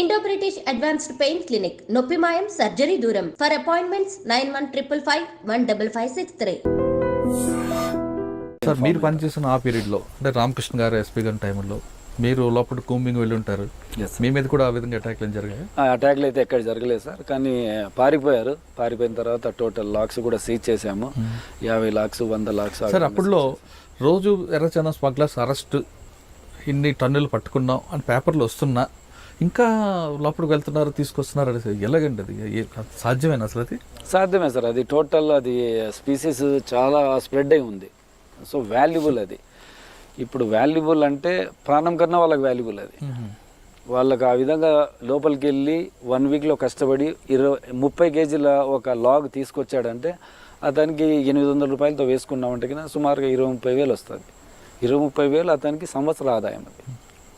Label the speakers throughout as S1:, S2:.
S1: Indo British advanced pain clinic నొప్పి మాయం surgery దూరం ఫర్ అపాయింట్మెంట్స్ 9155515563.
S2: సార్ మీరు పనిచేసిన ఆ పీరియడ్లో అంటే రామకృష్ణ గారు ఎస్పీ గారి టైంలో మీరు లోపల కూంబింగ్ వెళ్ళి ఉంటారు. మీ మీద కూడా ఆ విధంగా అటాక్లు ఏం జరిగాయి?
S3: అటాక్లు అయితే ఎక్కడ జరగలేదు సార్, కానీ పారిపోయిన తర్వాత టోటల్ లాక్స్ కూడా సీజ్ చేసాము. 50 లాక్స్ 100 లాక్స్.
S2: సార్ అప్పుడులో రోజు ఎర్రచందనం స్మగ్లర్స్ అరెస్ట్ ఇన్ని టన్నులు పట్టుకున్నాం అని పేపర్లు వస్తున్నా ఇంకా లోపలికి వెళ్తున్నారు తీసుకొస్తున్నారు అనేసి ఎలాగండి అది సాధ్యమేనా అసలు? అది
S3: సాధ్యమే సార్, అది టోటల్ అది స్పీసీస్ చాలా స్ప్రెడ్ అయి ఉంది. సో వాల్యుబుల్ అది. ఇప్పుడు వాల్యుబుల్ అంటే ప్రాణం కన్నా వాళ్ళకి వాల్యుబుల్ అది. వాళ్ళకి ఆ విధంగా లోపలికి వెళ్ళి 1 వీక్లో కష్టపడి 30 కేజీల ఒక లాగ్ తీసుకొచ్చాడంటే అతనికి 800 రూపాయలతో వేసుకున్నామంటే కన్నా సుమారుగా 20-30 వేలు వస్తుంది. 20-30 వేలు అతనికి సంవత్సర ఆదాయం అది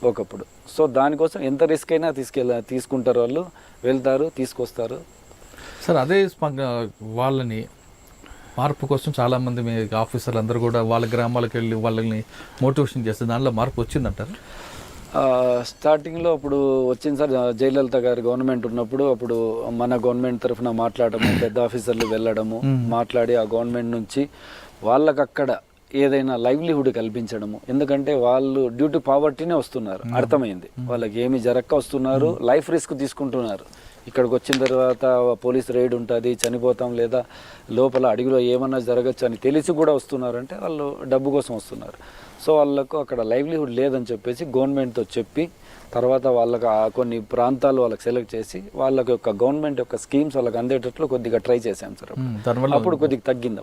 S3: ఒకప్పుడు. సో దానికోసం ఎంత రిస్క్ అయినా తీసుకుంటారు వాళ్ళు, వెళ్తారు, తీసుకొస్తారు.
S2: సార్ అదే వాళ్ళని మార్పు కోసం చాలామంది మీ ఆఫీసర్లు అందరూ కూడా వాళ్ళ గ్రామాలకు వెళ్ళి వాళ్ళని మోటివేషన్ చేస్తే దానిలో మార్పు వచ్చిందంటారు?
S3: స్టార్టింగ్లో అప్పుడు వచ్చింది సార్. జయలలిత గారి గవర్నమెంట్ ఉన్నప్పుడు అప్పుడు మన గవర్నమెంట్ తరఫున మాట్లాడము, పెద్ద ఆఫీసర్లు వెళ్ళడము, మాట్లాడి ఆ గవర్నమెంట్ నుంచి వాళ్ళకి అక్కడ ఏదైనా లైవ్లీహుడ్ కల్పించడము. ఎందుకంటే వాళ్ళు డ్యూ టు పావర్టీనే వస్తున్నారు, అర్థమైంది. వాళ్ళకి ఏమి జరక్క వస్తున్నారు, లైఫ్ రిస్క్ తీసుకుంటున్నారు. ఇక్కడికి వచ్చిన తర్వాత పోలీస్ రైడ్ ఉంటుంది, చనిపోతాం లేదా లోపల అడుగులో ఏమన్నా జరగచ్చు అని తెలిసి కూడా వస్తున్నారంటే వాళ్ళు డబ్బు కోసం వస్తున్నారు. సో వాళ్ళకు అక్కడ లైవ్లీహుడ్ లేదని చెప్పేసి గవర్నమెంట్తో చెప్పి తర్వాత వాళ్ళకి కొన్ని ప్రాంతాలు వాళ్ళకి సెలెక్ట్ చేసి వాళ్ళకి యొక్క గవర్నమెంట్ యొక్క స్కీమ్స్ వాళ్ళకి అందేటట్లు కొద్దిగా ట్రై చేశాం సార్. అప్పుడు కొద్దిగా తగ్గింది.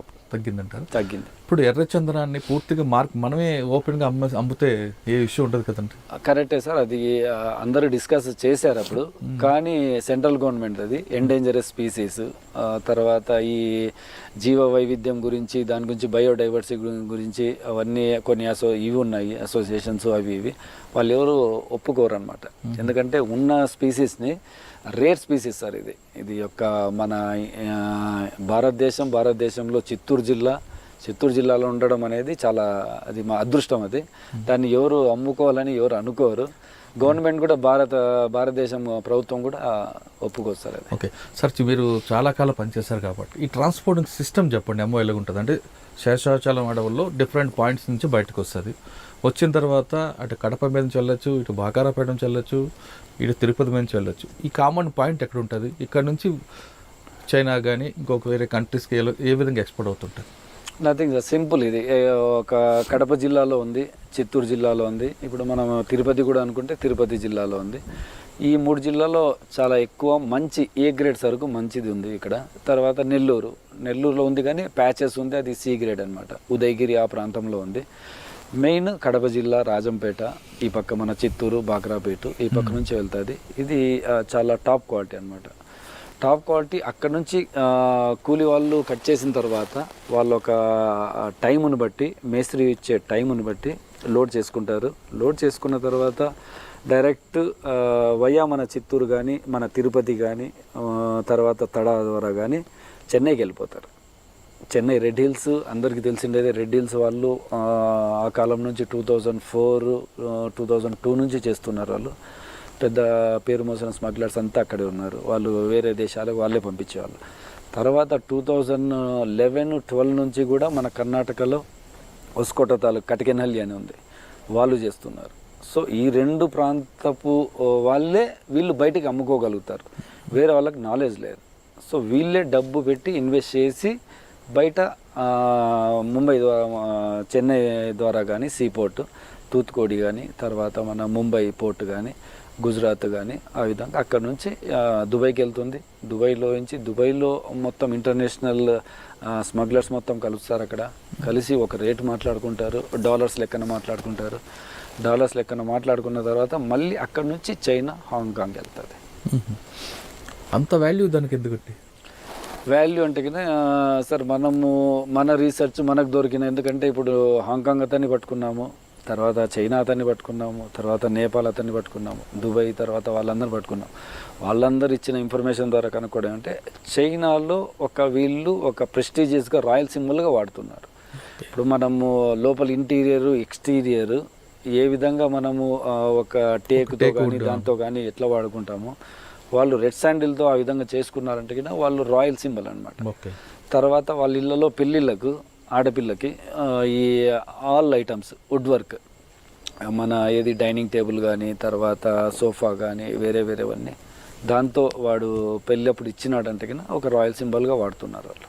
S2: ఇప్పుడు ఎర్రచందనాన్ని పూర్తిగా మనమే ఓపెన్గా అమ్మితే ఏ ఇష్యూ ఉంటుంది కదండి?
S3: కరెక్టే సార్, అది అందరూ డిస్కస్ చేశారు అప్పుడు. కానీ సెంట్రల్ గవర్నమెంట్ అది ఎండేంజరస్ స్పీసీస్, తర్వాత ఈ జీవ వైవిధ్యం గురించి, దాని గురించి బయోడైవర్సిటీ గురించి అవన్నీ కొన్ని ఇవి ఉన్నాయి అసోసియేషన్స్, అవి ఇవి వాళ్ళు ఎవరు ఒప్పుకోరు అనమాట. ఎందుకంటే ఉన్న స్పీసీస్ని రేర్ స్పీసీస్ సార్ ఇది యొక్క మన భారతదేశంలో చిత్తూరు జిల్లాలో ఉండడం అనేది చాలా అది మా అదృష్టం. అది దాన్ని ఎవరు అమ్ముకోవాలని ఎవరు అనుకోరు. గవర్నమెంట్ కూడా భారతదేశం ప్రభుత్వం కూడా ఒప్పుకోస్తారు.
S2: ఓకే సార్, మీరు చాలా కాలం పనిచేస్తారు కాబట్టి ఈ ట్రాన్స్పోర్టింగ్ సిస్టమ్ చెప్పండి. అమ్మో ఎలాగుంటుంది అంటే శేషాచలం అడవుల్లో డిఫరెంట్ పాయింట్స్ నుంచి బయటకు వస్తుంది. వచ్చిన తర్వాత అటు కడప మీద నుంచి వెళ్ళొచ్చు, ఇటు బాకారాపేట నుంచి వెళ్ళొచ్చు, ఇటు తిరుపతి మీద నుంచి వెళ్ళొచ్చు. ఈ కామన్ పాయింట్ ఎక్కడ ఉంటుంది? ఇక్కడ నుంచి చైనా కానీ ఇంకొక వేరే కంట్రీస్కి ఏ విధంగా ఎక్స్పోర్ట్ అవుతుంటుంది?
S3: Nothing simple. ఇది ఒక కడప జిల్లాలో ఉంది, చిత్తూరు జిల్లాలో ఉంది, ఇప్పుడు మనం తిరుపతి కూడా అనుకుంటే తిరుపతి జిల్లాలో ఉంది. ఈ 3 జిల్లాలో చాలా ఎక్కువ మంచి ఏ గ్రేడ్ సరుకు మంచిది ఉంది ఇక్కడ. తర్వాత నెల్లూరులో ఉంది కానీ ప్యాచెస్ ఉంది, అది సి గ్రేడ్ అనమాట. ఉదయగిరి ఆ ప్రాంతంలో ఉంది. మెయిన్ కడప జిల్లా, రాజంపేట, ఈ పక్క మన చిత్తూరు, బాక్రాపేట ఈ పక్క నుంచి వెళ్తుంది. ఇది చాలా టాప్ క్వాలిటీ అనమాట. టాప్ క్వాలిటీ అక్కడ నుంచి కూలి వాళ్ళు కట్ చేసిన తర్వాత వాళ్ళు ఒక టైమును బట్టి, మేస్త్రి ఇచ్చే టైమును బట్టి లోడ్ చేసుకుంటారు. లోడ్ చేసుకున్న తర్వాత డైరెక్ట్ వయా మన చిత్తూరు కానీ, మన తిరుపతి కానీ, తర్వాత తడా ద్వారా కానీ చెన్నైకి వెళ్ళిపోతారు. చెన్నై రెడ్ హిల్స్ అందరికీ తెలిసిండేది. రెడ్ హిల్స్ వాళ్ళు ఆ కాలం నుంచి 2004, 2002 నుంచి చేస్తున్నారు. వాళ్ళు పెద్ద పేరు మోసిన స్మగ్లర్స్ అంతా అక్కడే ఉన్నారు. వాళ్ళు వేరే దేశాలకు వాళ్ళే పంపించేవాళ్ళు. తర్వాత 2011-12 నుంచి కూడా మన కర్ణాటకలో హొస్కోట తాలూకు కటికెనహల్లి అని ఉంది, వాళ్ళు చేస్తున్నారు. సో ఈ 2 ప్రాంతపు వాళ్ళే వీళ్ళు బయటికి అమ్ముకోగలుగుతారు, వేరే వాళ్ళకి నాలెడ్జ్ లేదు. సో వీళ్ళే డబ్బు పెట్టి ఇన్వెస్ట్ చేసి బయట ముంబై చెన్నై ద్వారా కానీ, సీపోర్ట్ తూత్కోడి కానీ, తర్వాత మన ముంబై పోర్ట్ కానీ, గుజరాత్ కానీ, ఆ విధంగా అక్కడ నుంచి దుబాయ్కి వెళ్తుంది. దుబాయ్లో మొత్తం ఇంటర్నేషనల్ స్మగ్లర్స్ మొత్తం కలుస్తారు. అక్కడ కలిసి ఒక రేటు మాట్లాడుకుంటారు, డాలర్స్ లెక్కన మాట్లాడుకుంటారు. డాలర్స్ లెక్కన మాట్లాడుకున్న తర్వాత మళ్ళీ అక్కడ నుంచి చైనా, హాంకాంగ్ వెళ్తుంది.
S2: అంత వాల్యూ దానికి ఎందుకంటే?
S3: వాల్యూ అంటే కదా సార్, మన రీసెర్చ్ మనకు దొరికిన, ఎందుకంటే ఇప్పుడు హాంకాంగ్ అతన్ని పట్టుకున్నాము, తర్వాత చైనా అతన్ని పట్టుకున్నాము, తర్వాత నేపాల్ అతన్ని పట్టుకున్నాము, దుబాయ్, తర్వాత వాళ్ళందరూ పట్టుకున్నాము. వాళ్ళందరూ ఇచ్చిన ఇన్ఫర్మేషన్ ద్వారా కనుక్కోవడం అంటే చైనాలో వీళ్ళు ఒక ప్రెస్టీజియస్గా రాయల్ సింబల్గా వాడుతున్నారు. ఇప్పుడు మనము లోపల ఇంటీరియర్, ఎక్స్టీరియర్ ఏ విధంగా మనము ఒక టేకుతో కానీ దాంతో కానీ ఎట్లా వాడుకుంటామో వాళ్ళు రెడ్ శాండిల్తో ఆ విధంగా చేసుకున్నారంటే కూడా వాళ్ళు రాయల్ సింబల్ అనమాట. తర్వాత వాళ్ళ ఇళ్ళలో పెళ్ళిళ్ళకు ఆడపిల్లకి ఈ ఆల్ ఐటమ్స్ వుడ్ వర్క్ మన ఏది డైనింగ్ టేబుల్ కానీ తర్వాత సోఫా కానీ వేరేవన్నీ దాంతో వాడు పెళ్ళప్పుడు ఇచ్చినాడంటే కన్నా ఒక రాయల్ సింబల్గా వాడుతున్నారు వాళ్ళు.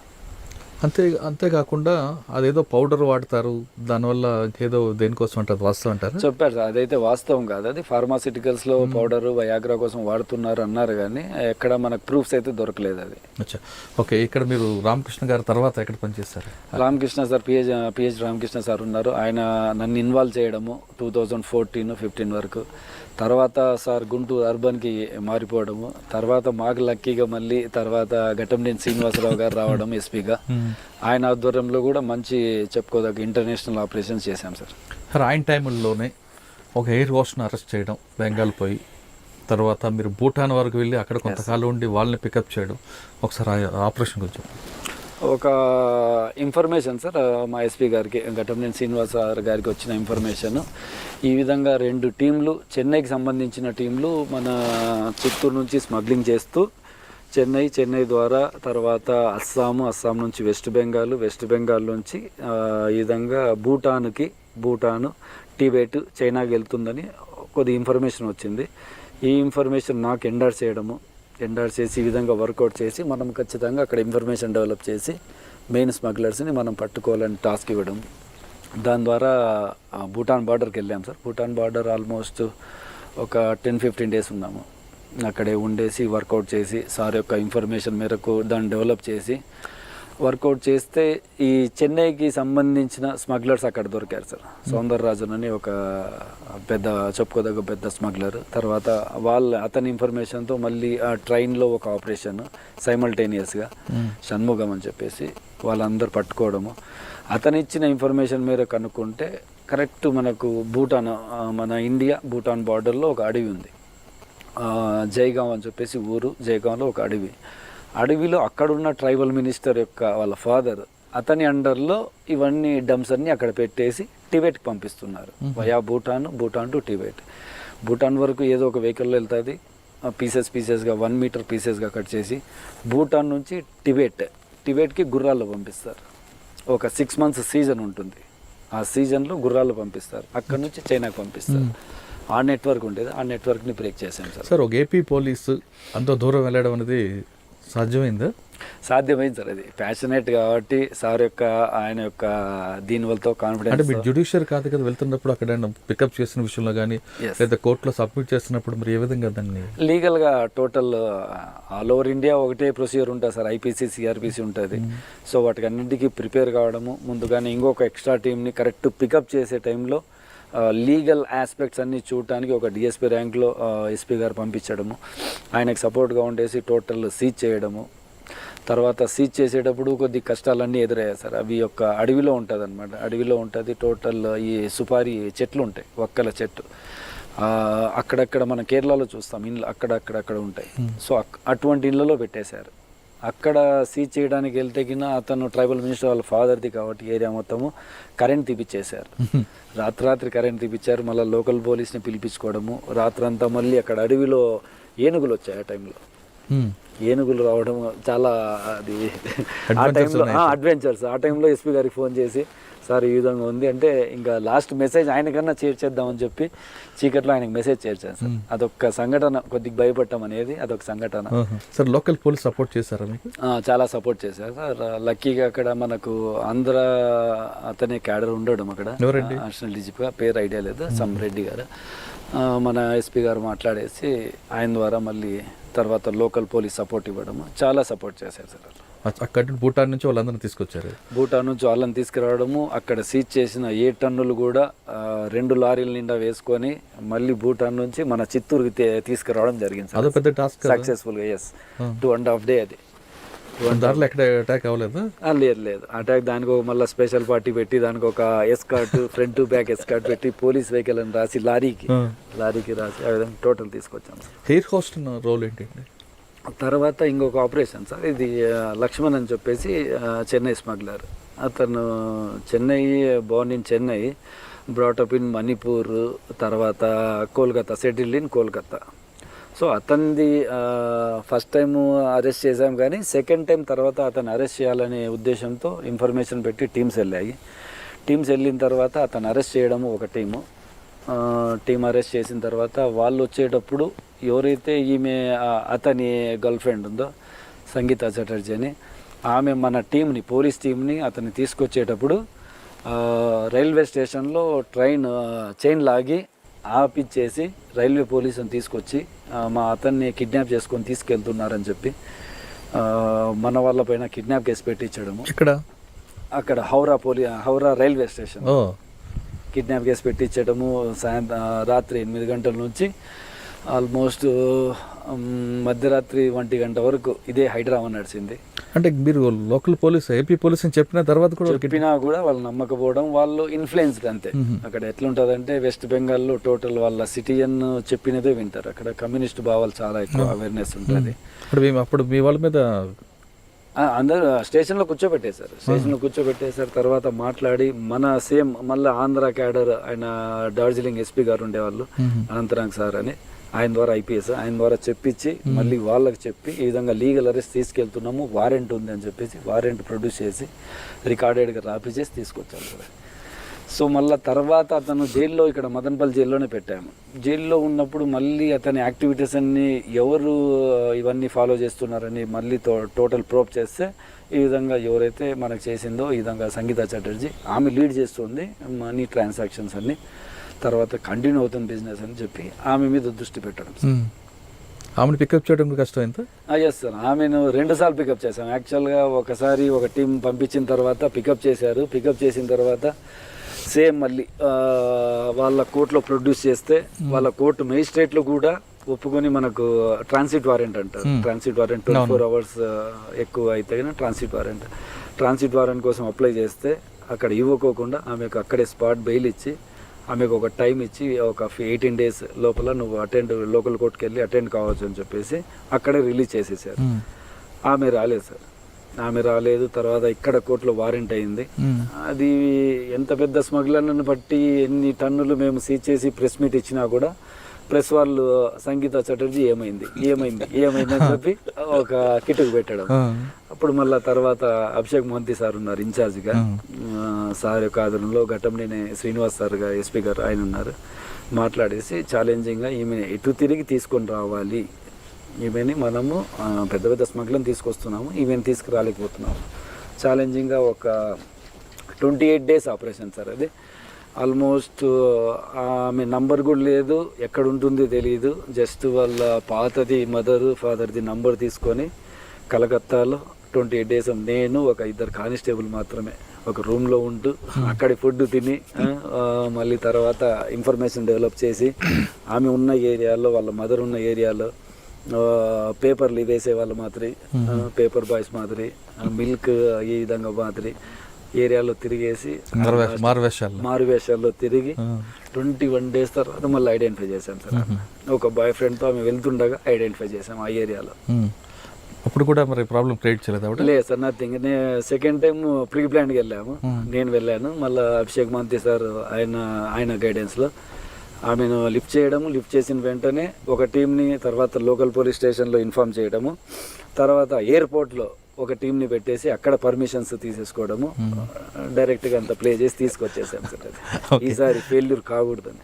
S2: అంతేకాకుండా అదేదో పౌడర్ వాడతారు, దానివల్ల ఏదో దేనికోసం అంటారు, వాస్తవం అంటారు.
S3: చెప్పారు సార్, అదైతే వాస్తవం కాదు. అది ఫార్మాసిటికల్స్లో పౌడర్ వయాగ్రా కోసం వాడుతున్నారు అన్నారు, కానీ ఎక్కడ మనకు ప్రూఫ్స్ అయితే దొరకలేదు అది.
S2: అచ్చా, ఓకే. ఇక్కడ మీరు రామకృష్ణ గారు తర్వాత ఎక్కడ పనిచేస్తారు?
S3: Ramakrishna sir pH Ramakrishna sir ఉన్నారు. ఆయన నన్ను ఇన్వాల్వ్ చేయడము 2014-15 వరకు. తర్వాత సార్ గుంటూరు అర్బన్కి మారిపోవడము, తర్వాత మాకు లక్కీగా మళ్ళీ తర్వాత ఘటంనేని శ్రీనివాసరావు గారు రావడం ఎస్పీగా. ఆయన ఆధ్వర్యంలో కూడా మంచి చెప్పుకోదగ్గ ఇంటర్నేషనల్ ఆపరేషన్స్ చేశాం సార్.
S2: ఆయన టైంలోనే ఒక ఎయిర్ హోస్ట్ను అరెస్ట్ చేయడం, బెంగాల్ పోయి తర్వాత మీరు భూటాన్ వరకు వెళ్ళి అక్కడ కొంతకాలం ఉండి వాళ్ళని పికప్ చేయడం, ఒకసారి ఆపరేషన్ గురించి
S3: ఒక ఇన్ఫర్మేషన్ సార్ మా ఎస్పీ గారికి ఘటంనేని శ్రీనివాస గారికి వచ్చిన ఇన్ఫర్మేషన్ ఈ విధంగా 2 టీంలు చెన్నైకి సంబంధించిన టీంలు మన చిత్తూరు నుంచి స్మగ్లింగ్ చేస్తూ చెన్నై ద్వారా తర్వాత అస్సాం నుంచి వెస్ట్ బెంగాల్ నుంచి ఈ విధంగా భూటాను టిబెట్ చైనాకి వెళ్తుందని కొద్ది ఇన్ఫర్మేషన్ వచ్చింది. ఈ ఇన్ఫర్మేషన్ నాకు ఎండార్స్ చేసి ఈ విధంగా వర్కౌట్ చేసి మనం ఖచ్చితంగా అక్కడ ఇన్ఫర్మేషన్ డెవలప్ చేసి మెయిన్ స్మగ్లర్స్ని మనం పట్టుకోవాలని టాస్క్ ఇవ్వడం. దాని ద్వారా భూటాన్ బార్డర్కి వెళ్ళాం సార్. భూటాన్ బార్డర్ ఆల్మోస్ట్ ఒక 10-15 డేస్ ఉన్నాము. అక్కడే ఉండేసి వర్కౌట్ చేసి సార్ యొక్క ఇన్ఫర్మేషన్ మేరకు దాన్ని డెవలప్ చేసి వర్కౌట్ చేస్తే ఈ చెన్నైకి సంబంధించిన స్మగ్లర్స్ అక్కడ దొరికారు సార్. సౌందరరాజన్ అని ఒక చెప్పుకోదగ్గ పెద్ద స్మగ్లర్. తర్వాత అతని ఇన్ఫర్మేషన్తో మళ్ళీ ఆ ట్రైన్లో ఒక ఆపరేషన్ సైమల్టేనియస్గా షణ్ముఖం అని చెప్పేసి వాళ్ళందరూ పట్టుకోవడము. అతను ఇచ్చిన ఇన్ఫర్మేషన్ మేరకు కనుక్కుంటే కరెక్ట్ మనకు మన ఇండియా భూటాన్ బార్డర్లో ఒక అడవి ఉంది, జైగావ్ అని చెప్పేసి ఊరు. జైగావ్లో ఒక అడవిలో అక్కడున్న ట్రైబల్ మినిస్టర్ యొక్క వాళ్ళ ఫాదర్ అతని అండర్లో ఇవన్నీ డమ్స్ అన్నీ అక్కడ పెట్టేసి టిబెట్కి పంపిస్తున్నారు. Via Bhutan to Tibet. Bhutan వరకు ఏదో ఒక వెహికల్లో వెళ్తుంది, పీసెస్గా 1 మీటర్ పీసెస్గా కట్ చేసి భూటాన్ నుంచి టిబెట్కి గుర్రాల్లో పంపిస్తారు. ఒక 6 months సీజన్ ఉంటుంది, ఆ సీజన్లో గుర్రాల్లో పంపిస్తారు. అక్కడ నుంచి చైనాకి పంపిస్తారు. ఆ నెట్వర్క్ ఉండేది, ఆ నెట్వర్క్ని బ్రేక్ చేశాం సార్.
S2: సార్, ఒక ఏపీ పోలీసు అంత దూరం వెళ్ళడం అనేది సాధ్యమైంది
S3: సార్. అది ప్యాషనేట్ కాబట్టి సార్ యొక్క ఆయన యొక్క దీనివల్లతో కాన్ఫిడెన్స్.
S2: అంటే మీరు జ్యుడిషియర్ కాదు కదా, వెళ్తున్నప్పుడు అక్కడ పికప్ చేసిన విషయంలో కానీ లేదా కోర్టులో సబ్మిట్ చేస్తున్నప్పుడు మీరు ఏ విధంగా దాన్ని
S3: లీగల్గా టోటల్ ఆల్ ఓవర్ ఇండియా ఒకటే ప్రొసీజర్ ఉంటుంది సార్, ఐపీసీ సిఆర్పిసి ఉంటుంది. సో వాటికి అన్నింటికి ప్రిపేర్ కావడము, ముందుగానే ఇంకొక ఎక్స్ట్రా టీమ్ని కరెక్ట్ పికప్ చేసే టైంలో లీగల్ ఆస్పెక్ట్స్ అన్నీ చూడటానికి ఒక డిఎస్పీ ర్యాంక్లో ఎస్పీ గారు పంపించడము, ఆయనకు సపోర్ట్గా ఉండేసి టోటల్ సీజ్ చేయడము. తర్వాత సీజ్ చేసేటప్పుడు కొద్ది కష్టాలన్నీ ఎదురయ్యాయి సార్. అవి యొక్క అడవిలో ఉంటుంది అనమాట. అడవిలో ఉంటుంది టోటల్ ఈ సుపారీ చెట్లు ఉంటాయి, ఒక్కల చెట్టు. అక్కడక్కడ మన కేరళలో చూస్తాం ఇండ్లు అక్కడక్కడ ఉంటాయి. సో అటువంటి ఇళ్ళలో పెట్టేశారు. అక్కడ సీజ్ చేయడానికి వెళ్తే కింద అతను ట్రైబల్ మినిస్టర్ వాళ్ళ ఫాదర్ది కాబట్టి ఏరియా మొత్తము కరెంట్ తీపిచ్చేశారు. రాత్రి కరెంట్ తీపిచ్చారు. మళ్ళీ లోకల్ పోలీస్ని పిలిపించుకోవడము, రాత్రంతా మళ్ళీ అక్కడ అడవిలో ఏనుగులు వచ్చాయి. ఆ టైంలో ఏనుగులు రావడం చాలా అది ఆ టైంలో అడ్వెంచర్స్. ఆ టైంలో ఎస్పీ గారికి ఫోన్ చేసి సార్ ఈ విధంగా ఉంది అంటే ఇంకా లాస్ట్ మెసేజ్ ఆయనకన్నా చేర్చేద్దామని చెప్పి చీకట్లో ఆయనకు మెసేజ్ చేర్చాను సార్. అదొక సంఘటన, కొద్దిగా భయపడటం అనేది అదొక సంఘటన.
S2: సార్, లోకల్ పోలీస్ సపోర్ట్ చేశారా మీకు?
S3: చాలా సపోర్ట్ చేశారు సార్. లక్కీగా అక్కడ మనకు ఆంధ్ర అతనే క్యాడర్ ఉండడం అక్కడ నేషనల్ డీజీపీగా, పేరు ఐడియా లేదు, సమ్ రెడ్డి గారు. మన ఎస్పీ గారు మాట్లాడేసి ఆయన ద్వారా మళ్ళీ తర్వాత లోకల్ పోలీస్ సపోర్ట్ ఇవ్వడము, చాలా సపోర్ట్ చేశారు సార్.
S2: అక్కడ భూటాన్ నుంచి వాళ్ళందరినీ తీసుకొచ్చారు.
S3: భూటాన్ నుంచి వాళ్ళని తీసుకురావడము, అక్కడ సీజ్ చేసిన 7 టన్నులు కూడా 2 లారీల నిండా వేసుకొని మళ్ళీ భూటాన్ నుంచి మన చిత్తూరుకి తీసుకురావడం జరిగింది సార్.
S2: పెద్ద టాస్క్
S3: సక్సెస్ఫుల్గా. 2.5 day అది.
S2: దాంట్లో ఎక్కడ అటాక్ అవ్వలేదు?
S3: లేదు అటాక్. దానికి ఒక మళ్ళీ స్పెషల్ పార్టీ పెట్టి దానికి ఒక escort, front to back escort పెట్టి పోలీస్ వెహికల్ అని రాసి లారీకి రాసి ఆ విధంగా టోటల్ తీసుకొచ్చాం సార్.
S2: ఎయిర్ హోస్ట్ రోల్ ఏంటండి?
S3: తర్వాత ఇంకొక ఆపరేషన్ సార్, ఇది లక్ష్మణ్ అని చెప్పేసి చెన్నై స్మగ్లర్. అతను born in Chennai. Brought up in Manipur, తర్వాత Kolkata, settled in Kolkata. So అతనిది ఫస్ట్ టైం అరెస్ట్ చేశాం, కానీ సెకండ్ టైం తర్వాత అతను అరెస్ట్ చేయాలనే ఉద్దేశంతో ఇన్ఫర్మేషన్ పెట్టి టీమ్స్ వెళ్ళాయి. టీమ్స్ వెళ్ళిన తర్వాత అతను అరెస్ట్ చేయడము ఒక టీం అరెస్ట్ చేసిన తర్వాత వాళ్ళు వచ్చేటప్పుడు ఎవరైతే ఈమె అతని గర్ల్ ఫ్రెండ్ ఉందో సంగీత చటర్జీ అని, ఆమె మన టీంని, పోలీస్ టీంని అతన్ని తీసుకొచ్చేటప్పుడు రైల్వే స్టేషన్లో ట్రైన్ చైన్ లాగి ఆపిచ్చేసి రైల్వే పోలీసుని తీసుకొచ్చి మా అతన్ని కిడ్నాప్ చేసుకొని తీసుకెళ్తున్నారని చెప్పి మన వాళ్ళ పైన కిడ్నాప్ కేసు పెట్టించడము. అక్కడ Howrah railway station kidnap case పెట్టించడము. రాత్రి 8 గంటల నుంచి ఆల్మోస్ట్ మధ్యరాత్రి 1 గంట వరకు ఇదే హైడ్రామా నడిచింది.
S2: అంటే మీరు లోకల్ పోలీస్, ఏపీ పోలీస్ అని చెప్పిన తర్వాత
S3: చెప్పినా కూడా వాళ్ళు నమ్మకపోవడం, వాళ్ళు ఇన్ఫ్లుయెన్స్డ్ అంతే. అక్కడ ఎట్లుంటుందంటే వెస్ట్ బెంగాల్లో టోటల్ వాళ్ళ సిటిజన్ చెప్పినదే వింటారు. అక్కడ కమ్యూనిస్ట్ భావాలు చాలా ఎక్కువ అవేర్నెస్ ఉంటుంది.
S2: అప్పుడు మీ వాళ్ళ మీద
S3: అందరూ స్టేషన్లో కూర్చోబెట్టేశారు. తర్వాత మాట్లాడి మళ్ళీ ఆంధ్ర క్యాడర్ ఆయన డార్జిలింగ్ ఎస్పీ గారు ఉండేవాళ్ళు, అనంతరాంగ్ సార్ అని, ఆయన ద్వారా ఐపీఎస్, ఆయన ద్వారా చెప్పించి మళ్ళీ వాళ్ళకి చెప్పి ఈ విధంగా లీగల్ అరెస్ట్ తీసుకెళ్తున్నాము, వారెంట్ ఉంది అని చెప్పేసి వారెంట్ ప్రొడ్యూస్ చేసి రికార్డెడ్గా రాపిచేసి తీసుకొచ్చారు సార్. సో మళ్ళీ తర్వాత అతను జైల్లో, ఇక్కడ మదనపల్లి జైల్లోనే పెట్టాము. జైల్లో ఉన్నప్పుడు మళ్ళీ అతని యాక్టివిటీస్ అన్ని ఎవరు ఇవన్నీ ఫాలో చేస్తున్నారని మళ్ళీ టోటల్ ప్రోబ్ చేస్తే ఈ విధంగా ఎవరైతే మనకు చేసిందో ఈ విధంగా సంగీత చటర్జీ, ఆమె లీడ్ చేస్తుంది మనీ ట్రాన్సాక్షన్స్ అన్ని, తర్వాత కంటిన్యూ అవుతుంది బిజినెస్ అని చెప్పి ఆమె మీద దృష్టి పెట్టడం.
S2: ఆమెను పికప్ చేయడం కష్టం ఎంత?
S3: ఎస్ సార్, ఆమెను 2 సార్లు పికప్ చేశాం. యాక్చువల్గా ఒకసారి ఒక టీం పంపించిన తర్వాత పికప్ చేశారు. పికప్ చేసిన తర్వాత సేమ్ మళ్ళీ వాళ్ళ కోర్టులో ప్రొడ్యూస్ చేస్తే వాళ్ళ కోర్టు మేజిస్ట్రేట్లు కూడా ఒప్పుకొని మనకు ట్రాన్సిట్ వారెంట్ అంటారు. ట్రాన్సిట్ వారెంట్ 24 hours ఎక్కువ అయితే ట్రాన్సిట్ వారెంట్ కోసం అప్లై చేస్తే అక్కడ ఇవ్వకోకుండా ఆమెకు అక్కడే స్పాట్ బెయిల్ ఇచ్చి ఆమెకు ఒక టైం ఇచ్చి ఒక 18 days లోపల నువ్వు లోకల్ కోర్టుకి వెళ్ళి అటెండ్ కావచ్చు అని చెప్పేసి అక్కడే రిలీజ్ చేసేసారు. ఆమె రాలేదు సార్, ఆమె రాలేదు. తర్వాత ఇక్కడ కోర్టులో వారెంట్ అయింది. అది ఎంత పెద్ద స్మగ్లర్లను బట్టి ఎన్ని టన్నులు మేము సీజ్ చేసి ప్రెస్ మీట్ ఇచ్చినా కూడా ప్రెస్ వాళ్ళు సంగీత చటర్జీ ఏమైంది అని చెప్పి ఒక కిటుకు పెట్టడం. అప్పుడు మళ్ళీ తర్వాత అభిషేక్ మోహంతి సార్ ఉన్నారు ఇన్ఛార్జిగా, సార్ యొక్క ఆధ్వర్యంలో ఘటంనేని శ్రీనివాస్ సార్ గారు ఎస్పీ గారు ఆయన ఉన్నారు. మాట్లాడేసి ఛాలెంజింగ్గా ఈమెను ఎటు తిరిగి తీసుకొని రావాలి, ఈమెని మనము పెద్ద పెద్ద స్మగ్లను తీసుకొస్తున్నాము, ఈమెను తీసుకురాలేకపోతున్నాము. ఛాలెంజింగ్గా ఒక 28 days ఆపరేషన్ సార్ అది. ఆల్మోస్ట్ ఆమె నంబర్ కూడా లేదు, ఎక్కడ ఉంటుందో తెలియదు. జస్ట్ వాళ్ళ పాతది మదర్ ఫాదర్ది నంబర్ తీసుకొని కలకత్తాలో 28 days నేను ఒక 2 కానిస్టేబుల్ మాత్రమే ఒక రూమ్లో ఉంటూ అక్కడి ఫుడ్ తిని మళ్ళీ తర్వాత ఇన్ఫర్మేషన్ డెవలప్ చేసి ఆమె ఉన్న ఏరియాలో, వాళ్ళ మదర్ ఉన్న ఏరియాలో పేపర్లు వేసే వాళ్ళు మాదిరి, పేపర్ బాయ్స్ మాదిరి, మిల్క్ ఈ విధంగా మాదిరి ఏరియాలో తిరిగేసి మారువేషాల్లో తిరిగి 21 days తర్వాత మళ్ళీ ఐడెంటిఫై చేశాం సార్. ఒక బాయ్ ఫ్రెండ్తో ఆమె వెళ్తుండగా ఐడెంటిఫై చేసాం ఆ ఏరియాలో.
S2: అప్పుడు కూడా మరి ప్రాబ్లం క్రియేట్ చేయలేదు?
S3: లేదు sir, nothing. Second time pre ప్లాన్కి వెళ్ళాము, నేను వెళ్ళాను. మళ్ళీ అభిషేక్ మహంతి సార్ ఆయన గైడెన్స్లో ఆమెను లిఫ్ట్ చేసిన వెంటనే ఒక టీంని తర్వాత లోకల్ పోలీస్ స్టేషన్లో ఇన్ఫార్మ్ చేయడము, తర్వాత ఎయిర్పోర్ట్లో ఒక టీంని పెట్టేసి అక్కడ పర్మిషన్స్ తీసేసుకోవడము, డైరెక్ట్గా అంత ప్లే చేసి తీసుకొచ్చేసాం సార్. ఈసారి ఫెయిల్యూర్ కాకూడదని.